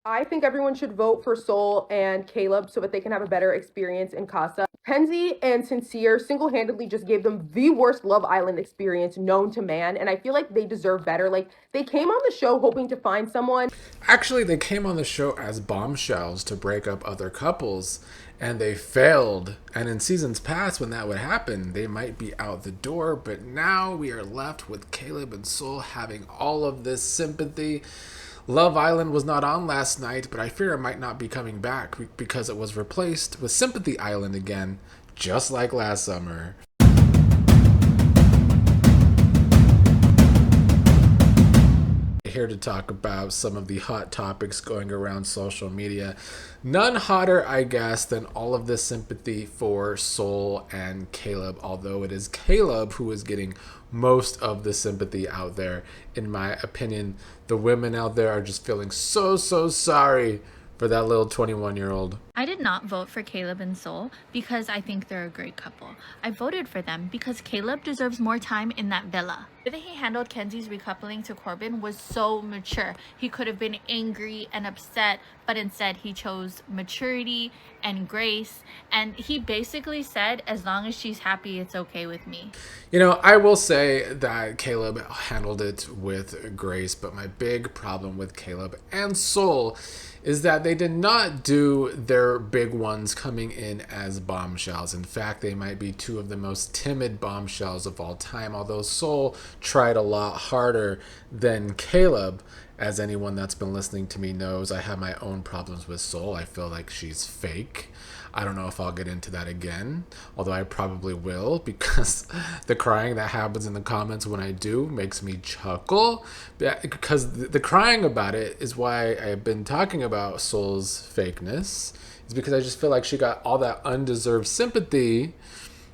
I think everyone should vote for Soul and Caleb so that they can have a better experience in Casa. Kenzie and Sincere single-handedly just gave them the worst Love Island experience known to man, and I feel like they deserve better. Like, they came on the show hoping to find someone. Actually, they came on the show as bombshells to break up other couples, and they failed. And in seasons past, when that would happen, they might be out the door, but now we are left with Caleb and Soul having all of this sympathy. Love Island was not on last night, but I fear it might not be coming back because it was replaced with Sympathy Island again, just like last summer. Here to talk about some of the hot topics going around social media. None hotter, I guess, than all of this sympathy for Soul and Caleb, although it is Caleb who is getting most of the sympathy out there. In my opinion, the women out there are just feeling so sorry for that little 21-year-old. I did not vote for Caleb and Soul because I think they're a great couple. I voted for them because Caleb deserves more time in that villa. The way he handled Kenzie's recoupling to Corbin was so mature. He could have been angry and upset, but instead he chose maturity and grace. And he basically said, as long as she's happy, it's okay with me. You know, I will say that Caleb handled it with grace, but my big problem with Caleb and Soul is that they did not do their big ones coming in as bombshells. In fact, they might be two of the most timid bombshells of all time, although Soul tried a lot harder than Caleb. As anyone that's been listening to me knows, I have my own problems with Soul. I feel like she's fake. I don't know if I'll get into that again, although I probably will, because the crying that happens in the comments when I do makes me chuckle. Because the crying about it is why I've been talking about Soul's fakeness. It's because I just feel like she got all that undeserved sympathy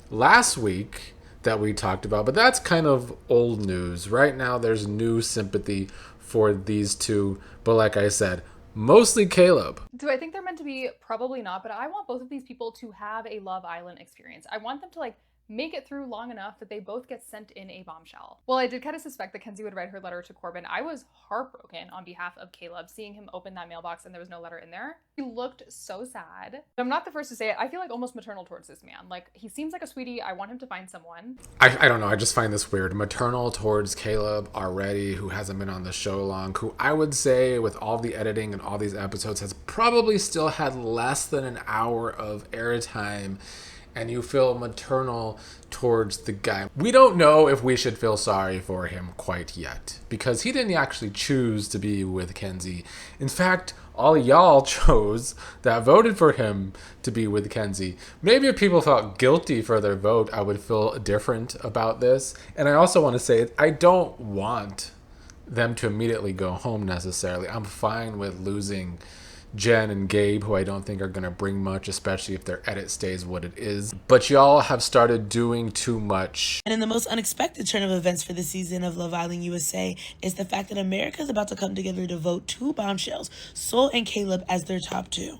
last week that we talked about. But that's kind of old news. Right now, there's new sympathy for these two. But like I said, mostly Caleb. Do I think they're meant to be? Probably not, but I want both of these people to have a Love Island experience. I want them to make it through long enough that they both get sent in a bombshell. Well, I did kind of suspect that Kenzie would write her letter to Corbin. I was heartbroken on behalf of Caleb, seeing him open that mailbox and there was no letter in there. He looked so sad. I'm not the first to say it. I feel like almost maternal towards this man. Like, he seems like a sweetie. I want him to find someone. I don't know. I just find this weird. Maternal towards Caleb already, who hasn't been on the show long, who I would say with all the editing and all these episodes has probably still had less than an hour of airtime, and you feel maternal towards the guy. We don't know if we should feel sorry for him quite yet, because he didn't actually choose to be with Kenzie. In fact, all y'all chose that voted for him to be with Kenzie. Maybe if people felt guilty for their vote, I would feel different about this. And I also want to say, I don't want them to immediately go home necessarily. I'm fine with losing Jen and Gabe, who I don't think are going to bring much, especially if their edit stays what it is. But y'all have started doing too much. And in the most unexpected turn of events for this season of Love Island USA is the fact that America is about to come together to vote two bombshells, Soul and Caleb, as their top two.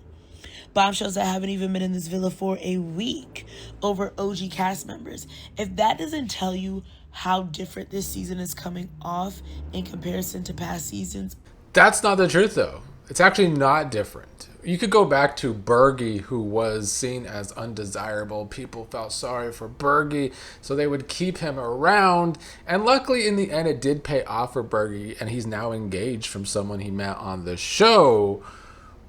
Bombshells that haven't even been in this villa for a week over OG cast members. If that doesn't tell you how different this season is coming off in comparison to past seasons. That's not the truth, though. It's actually not different. You could go back to Bergie, who was seen as undesirable. People felt sorry for Bergie, so they would keep him around. And luckily, in the end, it did pay off for Bergie, and he's now engaged from someone he met on the show.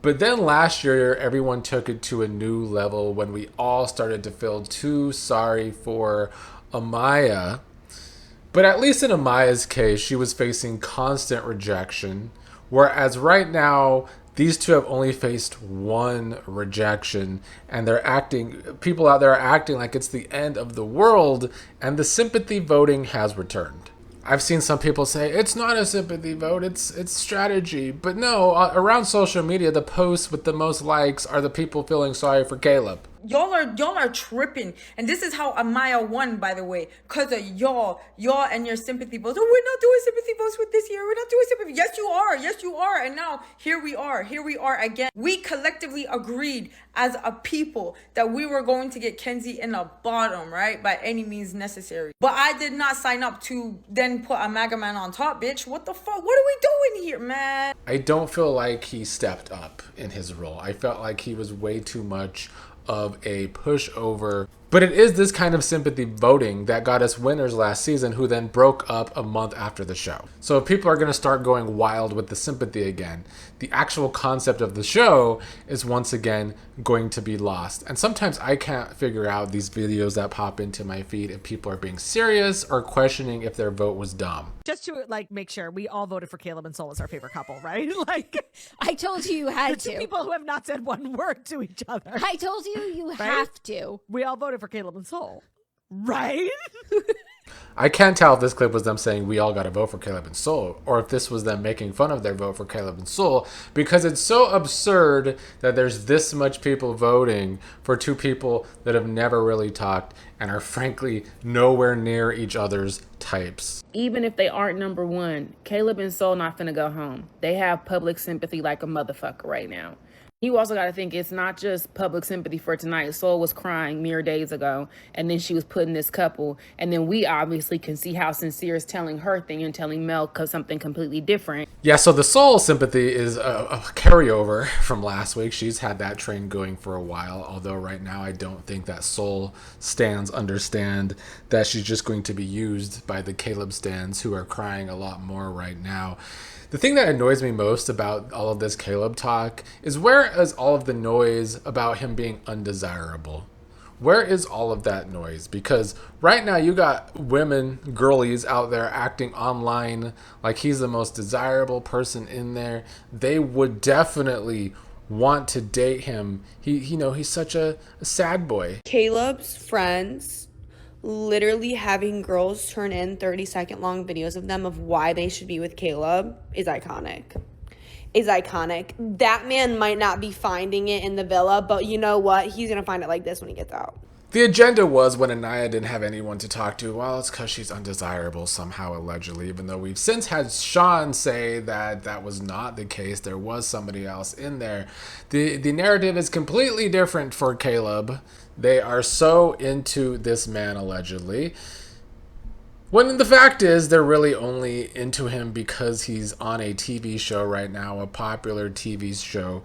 But then last year, everyone took it to a new level when we all started to feel too sorry for Amaya. But at least in Amaya's case, she was facing constant rejection. Whereas right now, these two have only faced one rejection, and people out there are acting like it's the end of the world, and the sympathy voting has returned. I've seen some people say it's not a sympathy vote, it's strategy. But no, around social media, the posts with the most likes are the people feeling sorry for Caleb. Y'all are tripping, and this is how Amaya won, by the way, because of y'all and your sympathy votes. Oh, we're not doing sympathy votes with this year. We're not doing sympathy. Yes, you are. And now here we are again. We collectively agreed as a people that we were going to get Kenzie in the bottom, right, by any means necessary. But I did not sign up to then put a MAGA man on top, bitch. What the fuck? What are we doing here, man? I don't feel like he stepped up in his role. I felt like he was way too much of a pushover. But it is this kind of sympathy voting that got us winners last season, who then broke up a month after the show. So if people are going to start going wild with the sympathy again, the actual concept of the show is once again going to be lost. And sometimes I can't figure out these videos that pop into my feed if people are being serious or questioning if their vote was dumb. Just to like make sure, we all voted for Caleb and Sol as our favorite couple, right? Like, I told you had the two to. people who have not said one word to each other. I told you have to. We all voted for Caleb and Sol, right? I can't tell if this clip was them saying we all got to vote for Caleb and Sol, or if this was them making fun of their vote for Caleb and Sol, because it's so absurd that there's this much people voting for two people that have never really talked and are frankly nowhere near each other's types. Even if they aren't number one, Caleb and Sol not finna go home. They have public sympathy like a motherfucker right now. You also got to think it's not just public sympathy for tonight. Sol was crying mere days ago, and then she was putting this couple, and then we obviously can see how Sincere is telling her thing and telling Mel something completely different. Yeah, so the Sol sympathy is a carryover from last week. She's had that train going for a while, although right now I don't think that Sol stans understand that she's just going to be used by the Caleb stans, who are crying a lot more right now. The thing that annoys me most about all of this Caleb talk is, where is all of the noise about him being undesirable? Where is all of that noise? Because right now you got women, girlies out there acting online like he's the most desirable person in there. They would definitely want to date him. He's such a sad boy. Caleb's friends literally having girls turn in 30-second long videos of them of why they should be with Caleb is iconic. That man might not be finding it in the villa, but you know what? He's going to find it like this when he gets out. The agenda was, when Aniya didn't have anyone to talk to, well, it's because she's undesirable somehow, allegedly, even though we've since had Sean say that that was not the case. There was somebody else in there. The narrative is completely different for Caleb. They are so into this man, allegedly, when the fact is they're really only into him because he's on a TV show right now, a popular TV show,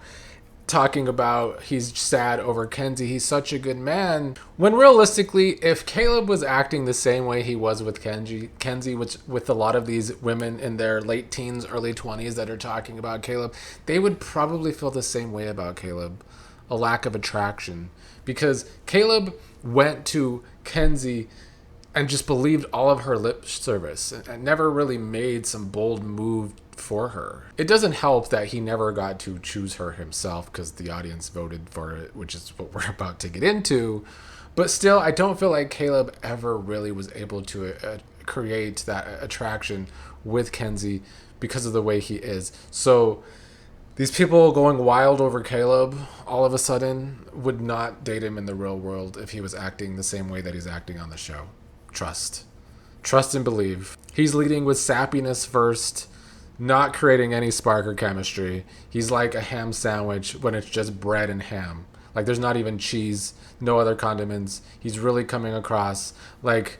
talking about he's sad over Kenzie. He's such a good man. When realistically, if Caleb was acting the same way he was with Kenzie, which with a lot of these women in their late teens, early 20s that are talking about Caleb, they would probably feel the same way about Caleb. A lack of attraction. Because Caleb went to Kenzie and just believed all of her lip service and never really made some bold move for her. It doesn't help that he never got to choose her himself because the audience voted for it, which is what we're about to get into. But still, I don't feel like Caleb ever really was able to create that attraction with Kenzie because of the way he is. So these people going wild over Caleb all of a sudden would not date him in the real world if he was acting the same way that he's acting on the show. Trust and believe. He's leading with sappiness first, not creating any spark or chemistry. He's like a ham sandwich when it's just bread and ham. Like there's not even cheese, no other condiments. He's really coming across like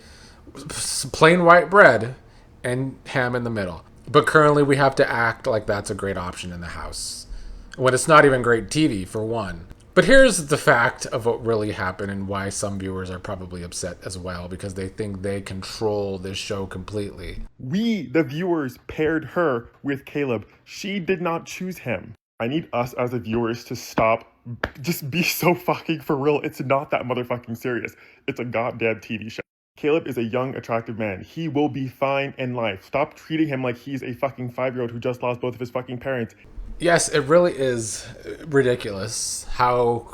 plain white bread and ham in the middle. But currently we have to act like that's a great option in the house, when it's not even great TV, for one. But here's the fact of what really happened and why some viewers are probably upset as well, because they think they control this show completely. We, the viewers, paired her with Caleb. She did not choose him. I need us as the viewers to stop. Just be so fucking for real. It's not that motherfucking serious. It's a goddamn TV show. Caleb is a young, attractive man. He will be fine in life. Stop treating him like he's a fucking 5-year-old who just lost both of his fucking parents. Yes, it really is ridiculous how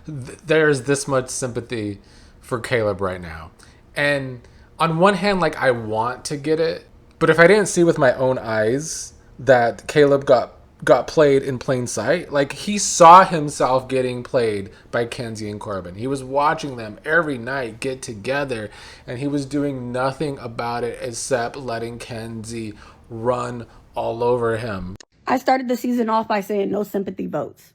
there's this much sympathy for Caleb right now. And on one hand, like, I want to get it, but if I didn't see with my own eyes that Caleb got got played in plain sight. Like, he saw himself getting played by Kenzie and Corbin. He was watching them every night get together, and he was doing nothing about it except letting Kenzie run all over him. I started the season off by saying no sympathy votes.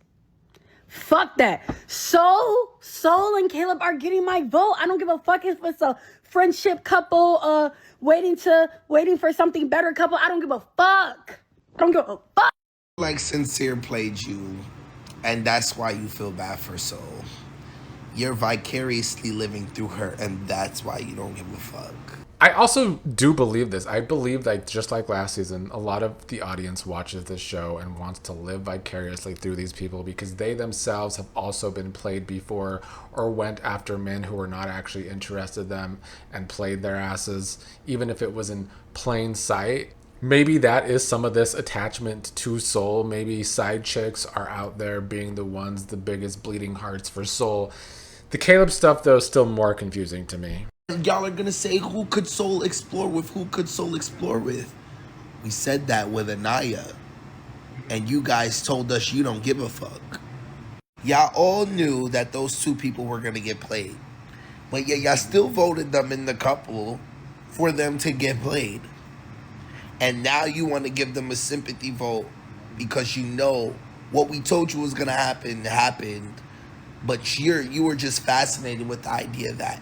Fuck that. Soul and Caleb are getting my vote. I don't give a fuck if it's a friendship couple, waiting for something better couple. I don't give a fuck. I don't give a fuck. Like Sincere played you, and that's why you feel bad for Soul. You're vicariously living through her, and that's why you don't give a fuck. I also do believe this. I believe that just like last season, a lot of the audience watches this show and wants to live vicariously through these people because they themselves have also been played before or went after men who were not actually interested in them and played their asses, even if it was in plain sight. Maybe that is some of this attachment to Soul. Maybe side chicks are out there being the ones, the biggest bleeding hearts for Soul. The Caleb stuff, though, is still more confusing to me. Y'all are gonna say, who could Soul explore with? Who could Soul explore with? We said that with Aniya. And you guys told us you don't give a fuck. Y'all all knew that those two people were gonna get played. But yeah, y'all still voted them in the couple for them to get played. And now you want to give them a sympathy vote because you know what we told you was gonna happen happened. But you were just fascinated with the idea that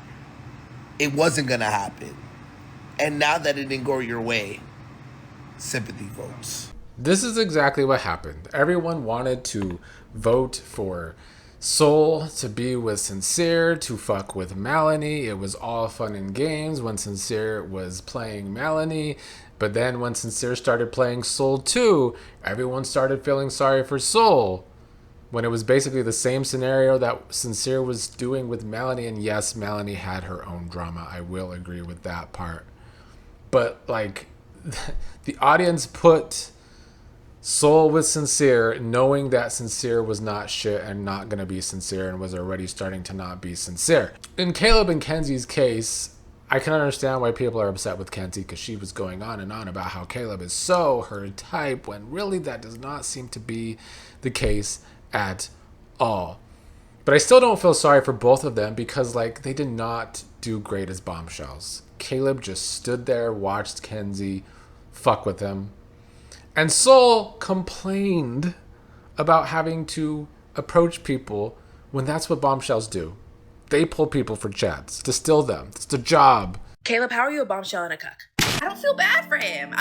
it wasn't gonna happen. And now that it didn't go your way, sympathy votes. This is exactly what happened. Everyone wanted to vote for Soul to be with Sincere, to fuck with Melanie. It was all fun and games when Sincere was playing Melanie. But then when Sincere started playing Soul too, everyone started feeling sorry for Soul. When it was basically the same scenario that Sincere was doing with Melanie. And yes, Melanie had her own drama. I will agree with that part. But like, the audience put Soul with Sincere, knowing that Sincere was not shit and not going to be sincere and was already starting to not be sincere. In Caleb and Kenzie's case, I can understand why people are upset with Kenzie because she was going on and on about how Caleb is so her type when really that does not seem to be the case at all. But I still don't feel sorry for both of them because like they did not do great as bombshells. Caleb just stood there, watched Kenzie fuck with him. And Soul complained about having to approach people when that's what bombshells do. They pull people for chats to steal them. It's the job. Caleb, how are you a bombshell and a cuck? I don't feel bad for him.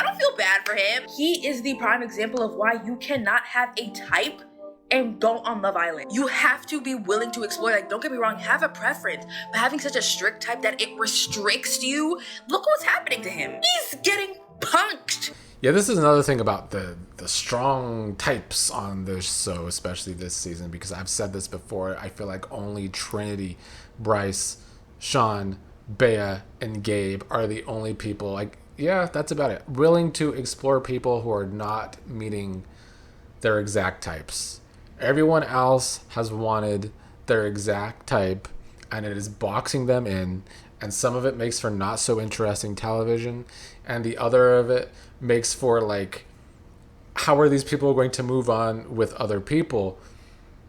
He is the prime example of why you cannot have a type and go on Love Island. You have to be willing to explore. Like, don't get me wrong, have a preference, but having such a strict type that it restricts you, look what's happening to him. He's getting punked. Yeah, this is another thing about the strong types on this show, especially this season, because I've said this before. I feel like only Trinity, Bryce, Sean, Bea, and Gabe are the only people, like, yeah, that's about it, willing to explore people who are not meeting their exact types. Everyone else has wanted their exact type, and it is boxing them in, and some of it makes for not so interesting television, and the other of it makes for like, how are these people going to move on with other people?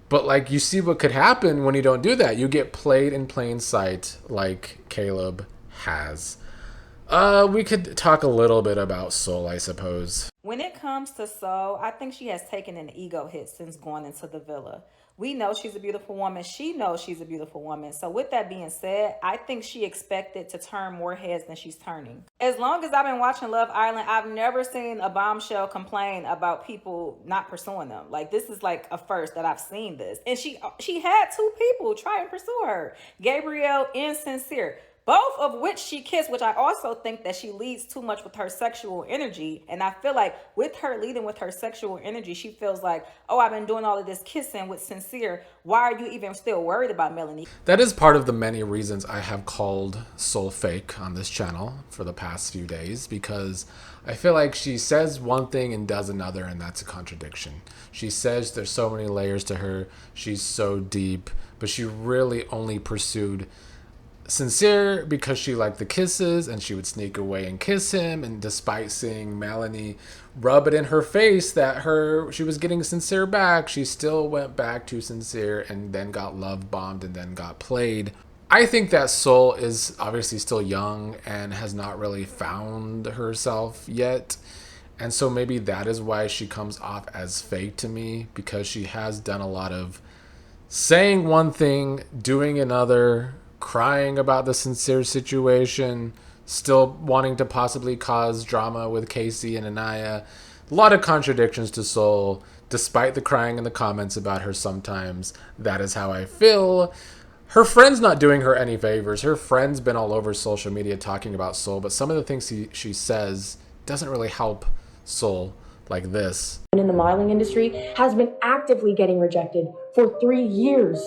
But like, you see what could happen when you don't do that. You get played in plain sight like Caleb has. We could talk a little bit about Soul, I suppose. When it comes to Soul, I think she has taken an ego hit since going into the villa. We know she's a beautiful woman. She knows she's a beautiful woman. So with that being said, I think she expected to turn more heads than she's turning. As long as I've been watching Love Island, I've never seen a bombshell complain about people not pursuing them. Like, this is like a first that I've seen this. And she had two people try and pursue her, Gabriel and Sincere. Both of which she kissed, which I also think that she leads too much with her sexual energy. And I feel like with her leading with her sexual energy, she feels like, oh, I've been doing all of this kissing with Sincere. Why are you even still worried about Melanie? That is part of the many reasons I have called Soul fake on this channel for the past few days, because I feel like she says one thing and does another, and that's a contradiction. She says there's so many layers to her, she's so deep, but she really only pursued Sincere because she liked the kisses and she would sneak away and kiss him, and despite seeing Melanie rub it in her face that she was getting Sincere back, she still went back to Sincere and then got love bombed and then got played. I think that Soul is obviously still young and has not really found herself yet. And so maybe that is why she comes off as fake to me, because she has done a lot of saying one thing, doing another, crying about the Sincere situation, still wanting to possibly cause drama with Casey and Aniya. A lot of contradictions to Soul, despite the crying in the comments about her sometimes. That is how I feel. Her friend's not doing her any favors. Her friend's been all over social media talking about Soul, but some of the things she says doesn't really help Soul, like this. In the modeling industry has been actively getting rejected for 3 years.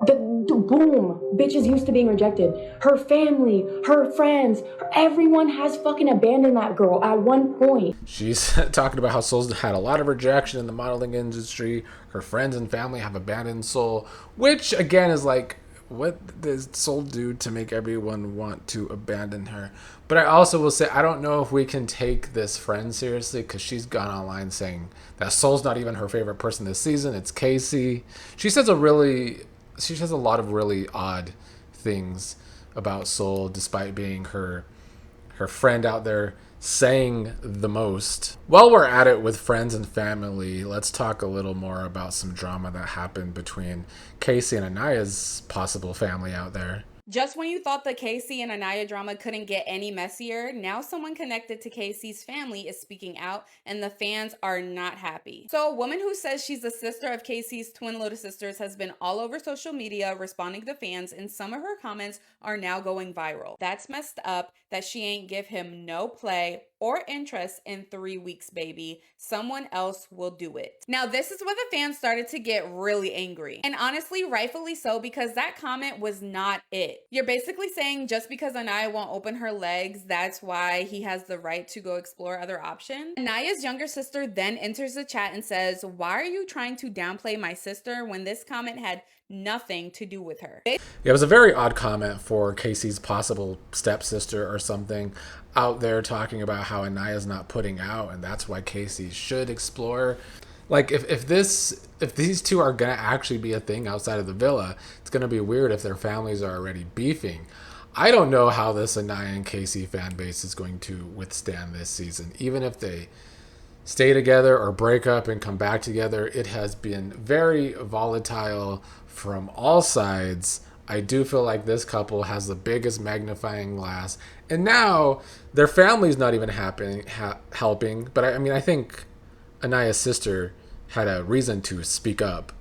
Boom, bitches used to being rejected. Her family, her friends, everyone has fucking abandoned that girl at one point. She's talking about how Soul's had a lot of rejection in the modeling industry. Her friends and family have abandoned Soul, which again is like, what does Soul do to make everyone want to abandon her? But I also will say, I don't know if we can take this friend seriously, because she's gone online saying that Soul's not even her favorite person this season. It's Casey. She says a lot of really odd things about Soul, despite being her friend out there saying the most. While we're at it with friends and family, let's talk a little more about some drama that happened between Casey and Aniya's possible family out there. Just when you thought the Casey and Aniya drama couldn't get any messier, now someone connected to Casey's family is speaking out, and the fans are not happy. So a woman who says she's the sister of Casey's twin little sisters has been all over social media responding to fans, and some of her comments are now going viral. That's messed up that she ain't give him no play or interest in 3 weeks, baby. Someone else will do it. Now, this is where the fans started to get really angry. And honestly, rightfully so, because that comment was not it. You're basically saying just because Aniya won't open her legs, that's why he has the right to go explore other options. Aniya's younger sister then enters the chat and says, "Why are you trying to downplay my sister when this comment had nothing to do with her?" Yeah, it was a very odd comment for Casey's possible stepsister or something out there talking about how Aniya's not putting out, and that's why Casey should explore. Like, if these two are gonna actually be a thing outside of the villa, it's gonna be weird if their families are already beefing. I don't know how this Aniya and Casey fan base is going to withstand this season. Even if they stay together or break up and come back together, it has been very volatile from all sides. I do feel like this couple has the biggest magnifying glass, and now their family's not even helping. But I think Aniya's sister had a reason to speak up.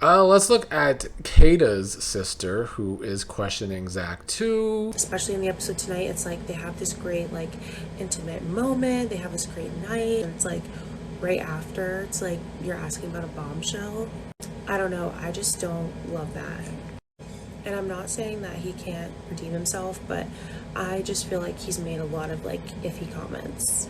Let's look at Kata's sister, who is questioning Zach too. Especially in the episode tonight, it's like they have this great like intimate moment. They have this great night, and it's like right after, it's like you're asking about a bombshell. I don't know. I just don't love that. And I'm not saying that he can't redeem himself, but I just feel like he's made a lot of like iffy comments.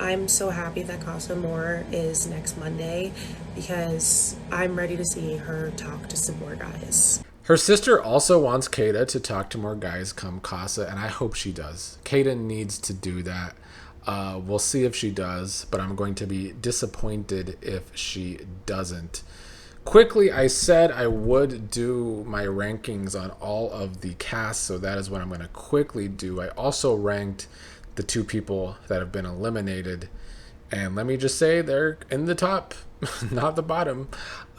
I'm so happy that Casa Amor is next Monday, because I'm ready to see her talk to some more guys. Her sister also wants Kata to talk to more guys come Casa, and I hope she does. Kata needs to do that. We'll see if she does, but I'm going to be disappointed if she doesn't. Quickly, I said I would do my rankings on all of the casts, so that is what I'm going to quickly do. I also ranked the 2 people that have been eliminated, and let me just say they're in the top, not the bottom.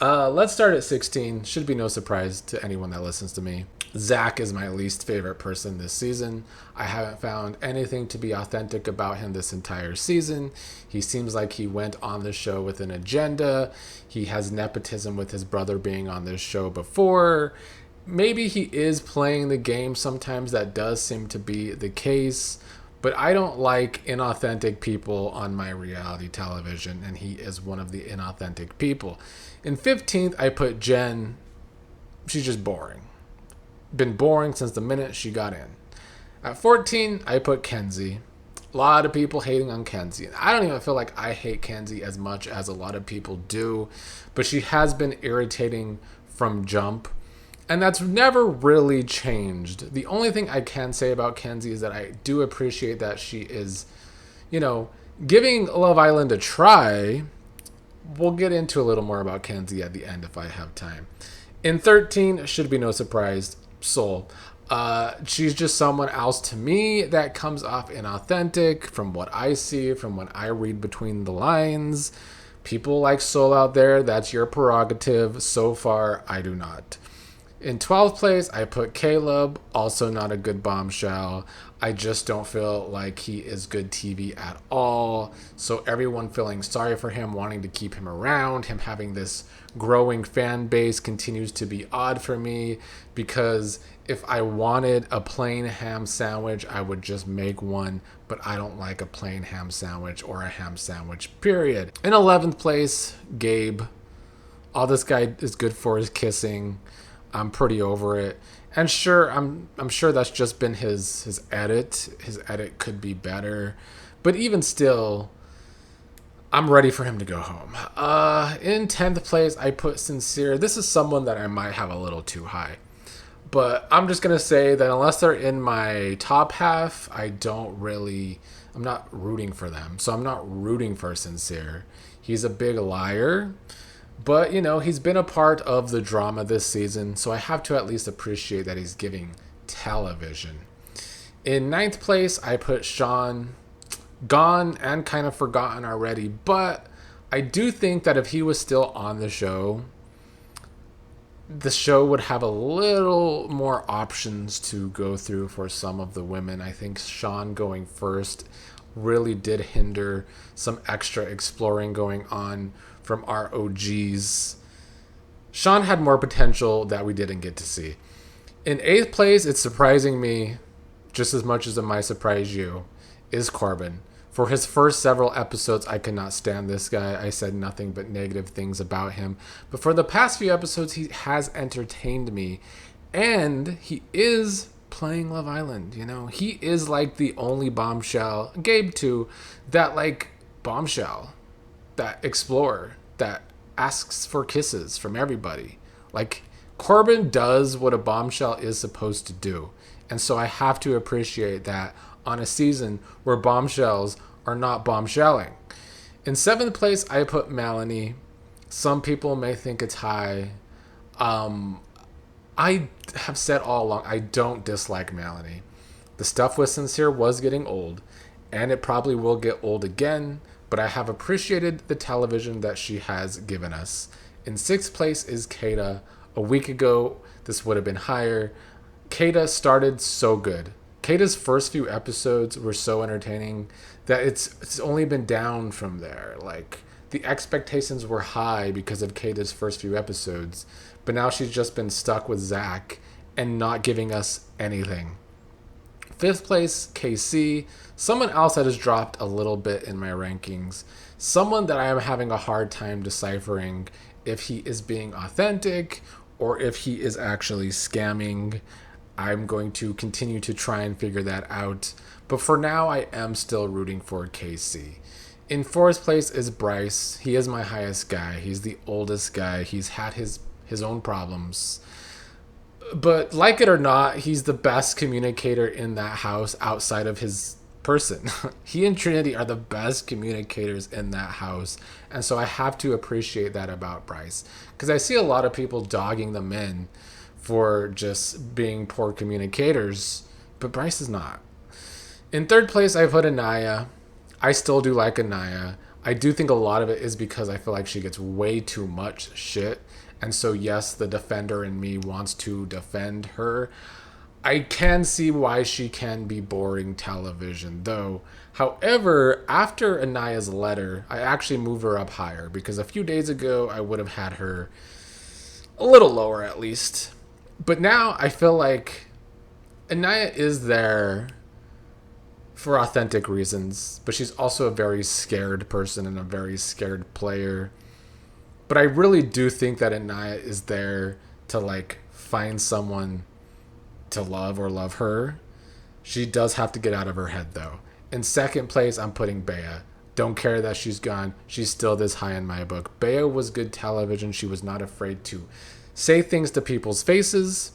Let's start at 16. Should be no surprise to anyone that listens to me. Zach is my least favorite person this season. I haven't found anything to be authentic about him this entire season. He seems like he went on the show with an agenda. He has nepotism with his brother being on this show before. Maybe he is playing the game sometimes. That does seem to be the case. But I don't like inauthentic people on my reality television, and he is one of the inauthentic people. In 15th, I put Jen. She's just boring. Been boring since the minute she got in. At 14, I put Kenzie. A lot of people hating on Kenzie. I don't even feel like I hate Kenzie as much as a lot of people do, but she has been irritating from jump, and that's never really changed. The only thing I can say about Kenzie is that I do appreciate that she is, Giving Love Island a try, we'll get into a little more about Kenzie at the end if I have time. In 13, should be no surprise, Soul. She's just someone else to me that comes off inauthentic from what I see, from what I read between the lines. People like Soul out there, that's your prerogative. So far, I do not. In 12th place, I put Caleb, also not a good bombshell. I just don't feel like he is good TV at all. So everyone feeling sorry for him, wanting to keep him around, him having this growing fan base continues to be odd for me, because if I wanted a plain ham sandwich, I would just make one, but I don't like a plain ham sandwich or a ham sandwich, period. In 11th place, Gabe. All this guy is good for is kissing. I'm pretty over it. And sure, I'm sure that's just been his edit. His edit could be better. But even still, I'm ready for him to go home. In 10th place, I put Sincere. This is someone that I might have a little too high. But I'm just going to say that unless they're in my top half, I'm not rooting for them. So I'm not rooting for Sincere. He's a big liar. But, he's been a part of the drama this season, so I have to at least appreciate that he's giving television. In 9th place, I put Sean. Gone and kind of forgotten already, but I do think that if he was still on the show would have a little more options to go through for some of the women. I think Sean going first really did hinder some extra exploring going on from our OGs. Sean had more potential that we didn't get to see. In 8th place, it's surprising me just as much as it might surprise you, is Corbin. For his first several episodes, I could not stand this guy. I said nothing but negative things about him. But for the past few episodes, he has entertained me. And he is playing Love Island, He is like the only bombshell, Gabe too, that like bombshell, that explorer, that asks for kisses from everybody. Like, Corbin does what a bombshell is supposed to do. And so I have to appreciate that on a season where bombshells are not bombshelling. In 7th place, I put Melanie. Some people may think it's high. I have said all along, I don't dislike Melanie. The stuff with Sincere was getting old, and it probably will get old again, but I have appreciated the television that she has given us. In 6th place is Kata. A week ago, this would have been higher. Kata started so good. Kata's first few episodes were so entertaining that it's only been down from there. Like, the expectations were high because of Kata's first few episodes, but now she's just been stuck with Zach and not giving us anything. 5th place, KC. Someone else that has dropped a little bit in my rankings. Someone that I am having a hard time deciphering if he is being authentic or if he is actually scamming. I'm going to continue to try and figure that out. But for now, I am still rooting for KC. In 4th place is Bryce. He is my highest guy. He's the oldest guy. He's had his own problems. But like it or not, he's the best communicator in that house outside of his person. He and Trinity are the best communicators in that house. And so I have to appreciate that about Bryce. Because I see a lot of people dogging the men for just being poor communicators, but Bryce is not. In 3rd place, I put Aniya. I still do like Aniya. I do think a lot of it is because I feel like she gets way too much shit. And so, yes, the defender in me wants to defend her. I can see why she can be boring television, though. However, after Aniya's letter, I actually moved her up higher, because a few days ago, I would have had her a little lower at least. But now I feel like Aniya is there for authentic reasons, but she's also a very scared person and a very scared player. But I really do think that Aniya is there to like find someone to love or love her. She does have to get out of her head though. In 2nd place, I'm putting Bea. Don't care that she's gone. She's still this high in my book. Bea was good television. She was not afraid to say things to people's faces.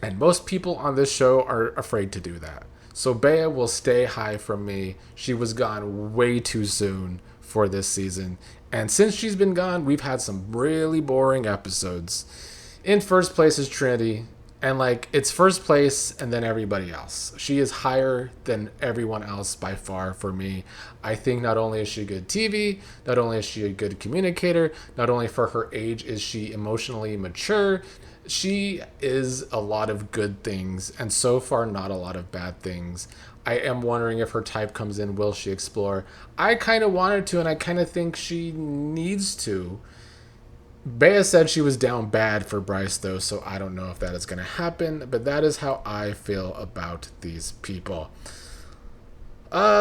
And most people on this show are afraid to do that. So Bea will stay high from me. She was gone way too soon for this season. And since she's been gone, we've had some really boring episodes. In first place is Trinity. And like, it's first place and then everybody else. She is higher than everyone else by far for me. I think not only is she good TV, not only is she a good communicator, not only for her age is she emotionally mature, she is a lot of good things, and so far not a lot of bad things. I am wondering if her type comes in, will she explore? I kind of want her to, and I kind of think she needs to. Bea said she was down bad for Bryce, though, so I don't know if that is going to happen, but that is how I feel about these people.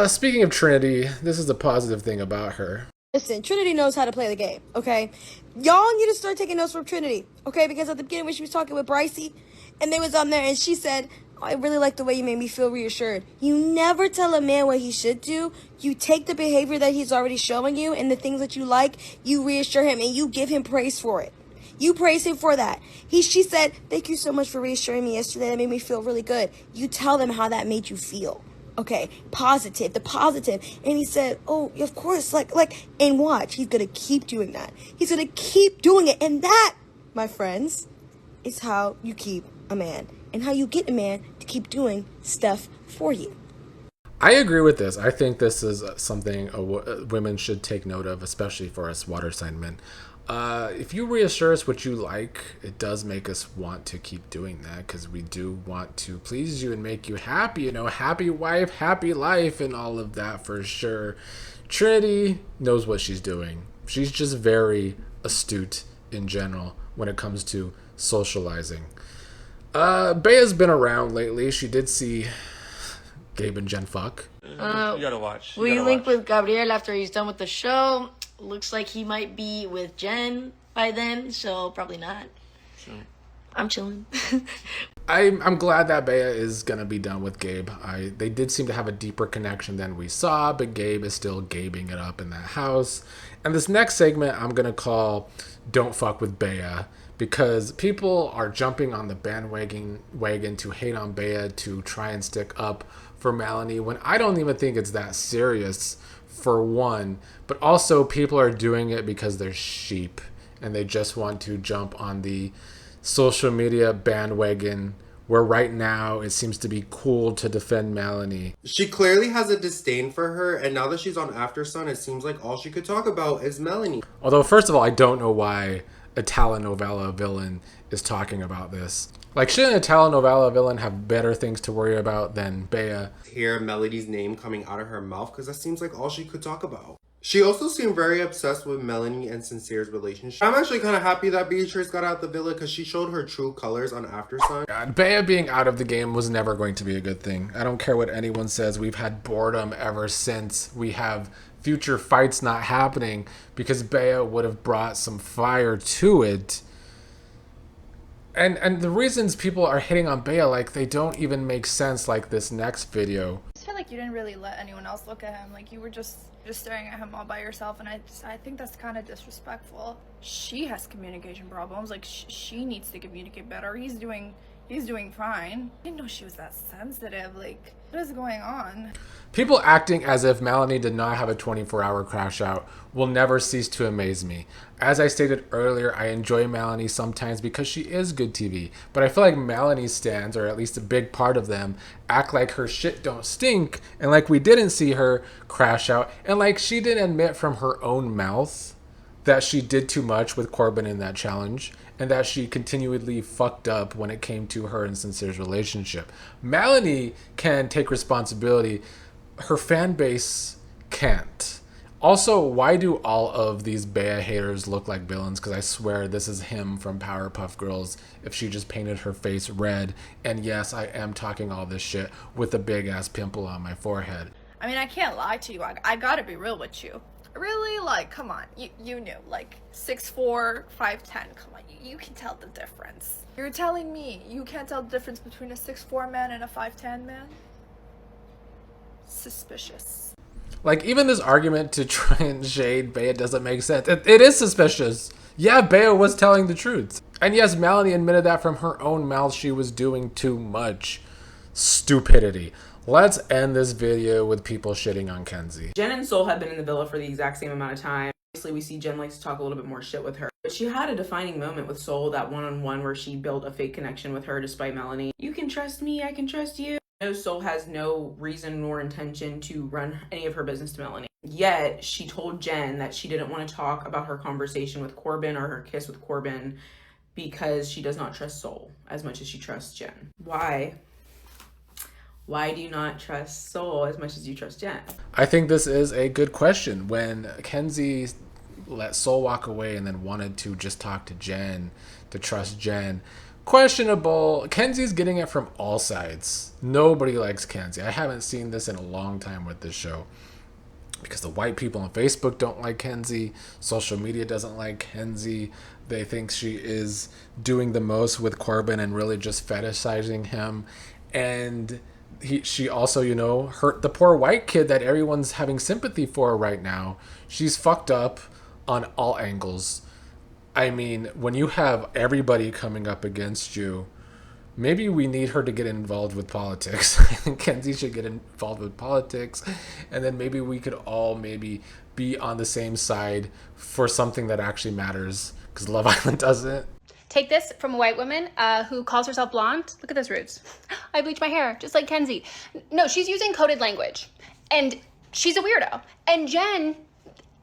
Speaking of Trinity, this is a positive thing about her. Listen, Trinity knows how to play the game, okay? Y'all need to start taking notes from Trinity, okay? Because at the beginning when she was talking with Brycey, and they was on there, and she said, oh, I really like the way you made me feel reassured. You never tell a man what he should do. You take the behavior that he's already showing you and the things that you like, you reassure him, and you give him praise for it. You praise him for that. She said, thank you so much for reassuring me yesterday. That made me feel really good. You tell them how that made you feel. Okay, positive, the positive. And he said, oh, of course, and watch, he's going to keep doing that. He's going to keep doing it. And that, my friends, is how you keep a man and how you get a man to keep doing stuff for you. I agree with this. I think this is something women should take note of, especially for us water sign men. If you reassure us what you like, it does make us want to keep doing that, because we do want to please you and make you happy, happy wife, happy life, and all of that for sure. Trinity knows what she's doing. She's just very astute in general when it comes to socializing. Bea's been around lately. She did see Gabe and Jen fuck. You gotta watch. Will you link with Gabriel after he's done with the show? Looks like he might be with Jen by then, so probably not. Sure. I'm chilling. I'm glad that Bea is gonna be done with Gabe. They did seem to have a deeper connection than we saw, but Gabe is still gabing it up in that house. And this next segment I'm gonna call "Don't Fuck with Bea," because people are jumping on the bandwagon to hate on Bea to try and stick up for Melanie when I don't even think it's that serious, for one, but also people are doing it because they're sheep and they just want to jump on the social media bandwagon where right now it seems to be cool to defend Melanie. She clearly has a disdain for her, and now that she's on After Sun, it seems like all she could talk about is Melanie. Although, first of all, I don't know why a telenovela villain is talking about this. Like, shouldn't a telenovela villain have better things to worry about than Bea? Hear Melody's name coming out of her mouth, because that seems like all she could talk about. She also seemed very obsessed with Melanie and Sincere's relationship. I'm actually kind of happy that Beatriz got out the villa because she showed her true colors on After Sun. God, Bea being out of the game was never going to be a good thing. I don't care what anyone says. We've had boredom ever since. We have future fights not happening because Bea would have brought some fire to it. And the reasons people are hitting on Bea, like, they don't even make sense, like this next video. I feel like you didn't really let anyone else look at him. Like, you were just staring at him all by yourself, and I think that's kind of disrespectful. She has communication problems. Like, she needs to communicate better. He's doing fine. I didn't know she was that sensitive. Like, what is going on? People acting as if Melanie did not have a 24-hour crash out will never cease to amaze me. As I stated earlier, I enjoy Melanie sometimes because she is good TV, but I feel like Melanie's stans, or at least a big part of them, act like her shit don't stink, and like we didn't see her crash out, and like she didn't admit from her own mouth that she did too much with Corbin in that challenge, and that she continually fucked up when it came to her and Sincere's relationship. Melanie can take responsibility. Her fan base can't. Also, why do all of these Bea haters look like villains? Because I swear this is him from Powerpuff Girls if she just painted her face red. And yes, I am talking all this shit with a big ass pimple on my forehead. I mean, I can't lie to you. I gotta be real with you. Really? Like, come on. You knew. Like, 6'4", 5'10". Come on. You can tell the difference. You're telling me you can't tell the difference between a 6'4" man and a 5'10" man? Suspicious. Like, even this argument to try and shade Bea doesn't make sense. It is suspicious. Yeah, Bea was telling the truth. And yes, Melanie admitted that from her own mouth she was doing too much. Stupidity. Let's end this video with people shitting on Kenzie. Jen and Sol have been in the villa for the exact same amount of time. Obviously, we see Jen likes to talk a little bit more shit with her. But she had a defining moment with Sol, that one-on-one where she built a fake connection with her despite Melanie. You can trust me, I can trust you. No, Sol has no reason nor intention to run any of her business to Melanie. Yet, she told Jen that she didn't want to talk about her conversation with Corbin or her kiss with Corbin because she does not trust Sol as much as she trusts Jen. Why? Why do you not trust Sol as much as you trust Jen? I think this is a good question. When Kenzie let Sol walk away and then wanted to just talk to Jen, to trust Jen, questionable. Kenzie's getting it from all sides. Nobody likes Kenzie. I haven't seen this in a long time with this show. Because the white people on Facebook don't like Kenzie. Social media doesn't like Kenzie. They think she is doing the most with Corbin and really just fetishizing him. And she also, you know, hurt the poor white kid that everyone's having sympathy for right now. She's fucked up on all angles. I mean, when you have everybody coming up against you, maybe we need her to get involved with politics. I think Kenzie should get involved with politics. And then maybe we could all maybe be on the same side for something that actually matters. Because Love Island doesn't. Take this from a white woman who calls herself blonde. Look at those roots. I bleach my hair, just like Kenzie. No, she's using coded language. And she's a weirdo. And Jen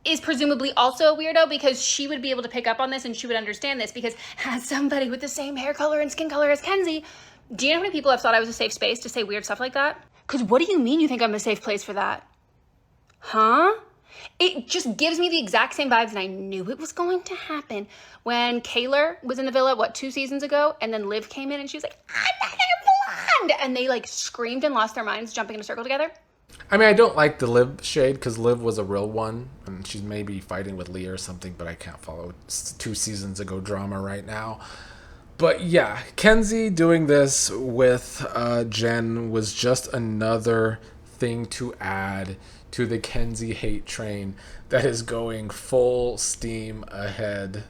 is presumably also a weirdo because she would be able to pick up on this and she would understand this because as somebody with the same hair color and skin color as Kenzie, do you know how many people have thought I was a safe space to say weird stuff like that? Because what do you mean you think I'm a safe place for that? Huh? It just gives me the exact same vibes, and I knew it was going to happen when Kaylor was in the villa, 2 seasons ago, and then Liv came in and she was like, I'm not a blonde! And they like screamed and lost their minds jumping in a circle together. I mean, I don't like the Liv shade because Liv was a real one and she's maybe fighting with Leah or something, but I can't follow 2 seasons ago drama right now. But yeah, Kenzie doing this with Jen was just another thing to add to the Kenzie hate train that is going full steam ahead.